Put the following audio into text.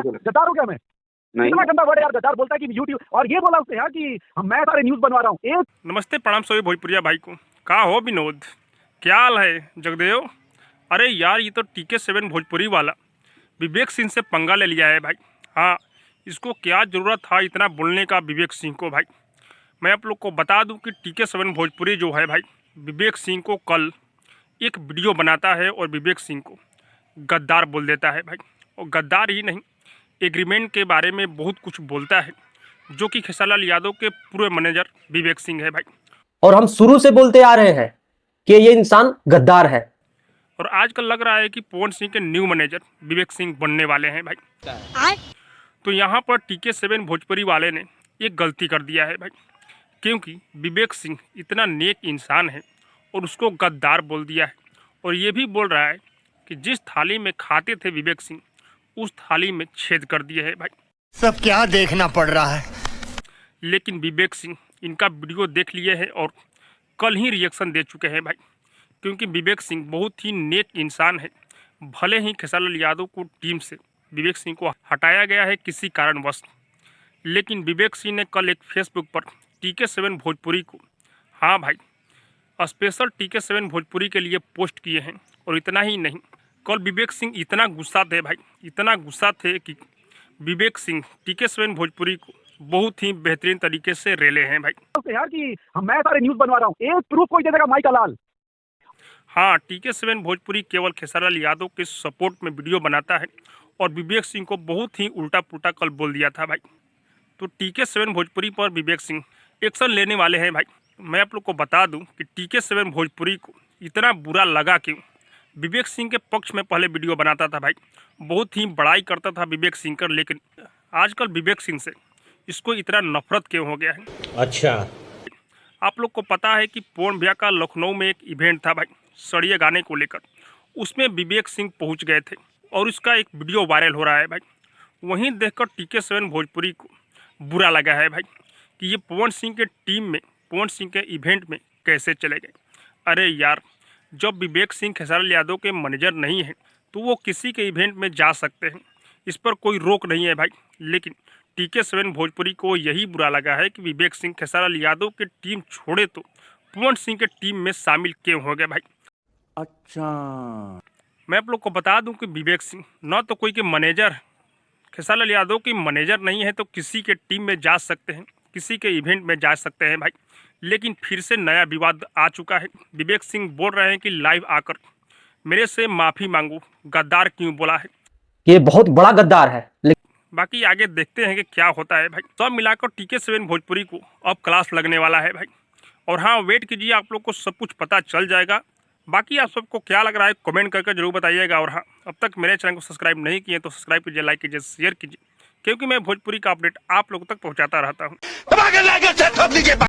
मैं गद्दार हूँ क्या? मैं नहीं इतना गंदा वर्ड यार, गद्दार बोलता है कि यूट्यूब, और ये बोला उसने यार कि मैं सारे न्यूज बनवा रहा हूँ। नमस्ते प्रणाम सभी भोजपुरिया भाई को। का हो विनोद, क्या हाल है जगदेव? अरे यार ये तो TK7 भोजपुरी वाला विवेक सिंह से पंगा ले लिया है भाई। हाँ, इसको क्या ज़रूरत था इतना बोलने का विवेक सिंह को भाई। मैं आप लोग को बता दूं कि TK7 भोजपुरी जो है भाई, विवेक सिंह को कल एक वीडियो बनाता है और विवेक सिंह को गद्दार बोल देता है भाई। और गद्दार ही नहीं, एग्रीमेंट के बारे में बहुत कुछ बोलता है, जो कि खेसारीलाल यादव के पूर्व मैनेजर विवेक सिंह है भाई। और हम शुरू से बोलते आ रहे हैं कि ये इंसान गद्दार है। और आजकल लग रहा है कि पवन सिंह के न्यू मैनेजर विवेक सिंह बनने वाले हैं भाई। तो यहाँ पर TK7 भोजपुरी वाले ने एक गलती कर दिया है भाई, क्योंकि विवेक सिंह इतना नेक इंसान है और उसको गद्दार बोल दिया है। और ये भी बोल रहा है कि जिस थाली में खाते थे विवेक सिंह, उस थाली में छेद कर दिए है भाई। सब क्या देखना पड़ रहा है। लेकिन विवेक सिंह इनका वीडियो देख लिए हैं और कल ही रिएक्शन दे चुके हैं भाई, क्योंकि विवेक सिंह बहुत ही नेक इंसान है। भले ही खेसारीलाल यादव को टीम से विवेक सिंह को हटाया गया है किसी कारणवश, लेकिन विवेक सिंह ने कल एक फेसबुक पर TK7 भोजपुरी को, हाँ भाई, स्पेशल TK7 भोजपुरी के लिए पोस्ट किए हैं। और इतना ही नहीं, कल विवेक सिंह इतना गुस्सा थे भाई, इतना गुस्सा थे कि विवेक सिंह TK7 भोजपुरी को बहुत ही बेहतरीन तरीके से रेले हैं भाई यार कि मैं सारे न्यूज बनवा रहा हूँ, एक प्रूफ कोई दे देगा माई का लाल। हाँ, TK7 भोजपुरी केवल खेसारीलाल यादव के सपोर्ट में वीडियो बनाता है और विवेक सिंह को बहुत ही उल्टा पुल्टा कल बोल दिया था भाई। तो TK7 भोजपुरी पर विवेक सिंह एक्शन लेने वाले हैं भाई। मैं आप लोग को बता दूं कि TK7 भोजपुरी को इतना बुरा लगा क्यों। विवेक सिंह के पक्ष में पहले वीडियो बनाता था भाई, बहुत ही बड़ाई करता था विवेक सिंह का, लेकिन आजकल विवेक सिंह से इसको इतना नफरत क्यों हो गया है। अच्छा, आप लोग को पता है कि पवन भैया का लखनऊ में एक इवेंट था भाई, सड़िए गाने को लेकर। उसमें विवेक सिंह पहुंच गए थे और इसका एक वीडियो वायरल हो रहा है भाई। वहीं देखकर TK7 भोजपुरी को बुरा लगा है भाई कि ये पवन सिंह के टीम में, पवन सिंह के इवेंट में कैसे चले गए। अरे यार, जब विवेक सिंह खेसारीलाल यादव के मैनेजर नहीं हैं तो वो किसी के इवेंट में जा सकते हैं, इस पर कोई रोक नहीं है भाई। लेकिन TK7 भोजपुरी को यही बुरा लगा है कि विवेक सिंह खेसारीलाल यादव की टीम छोड़े तो पवन सिंह के टीम में शामिल क्यों हो गए भाई। अच्छा, मैं आप लोग को बता दूं कि विवेक सिंह न तो कोई के मैनेजर, खेसारीलाल यादव की मैनेजर नहीं है तो किसी के टीम में जा सकते हैं, किसी के इवेंट में जा सकते हैं भाई। लेकिन फिर से नया विवाद आ चुका है। विवेक सिंह बोल रहे हैं कि लाइव आकर मेरे से माफ़ी मांगो, गद्दार क्यों बोला है। ये बहुत बड़ा गद्दार है। बाकी आगे देखते हैं कि क्या होता है भाई। सब मिलाकर TK7 भोजपुरी को अब क्लास लगने वाला है भाई। और हाँ, वेट कीजिए, आप लोग को सब कुछ पता चल जाएगा। बाकी आप सबको क्या लग रहा है कमेंट करके जरूर बताइएगा। और हाँ, अब तक मेरे चैनल को सब्सक्राइब नहीं किए तो सब्सक्राइब कीजिए, लाइक कीजिए, शेयर कीजिए, क्योंकि मैं भोजपुरी का अपडेट आप लोगों तक पहुँचाता रहता हूँ।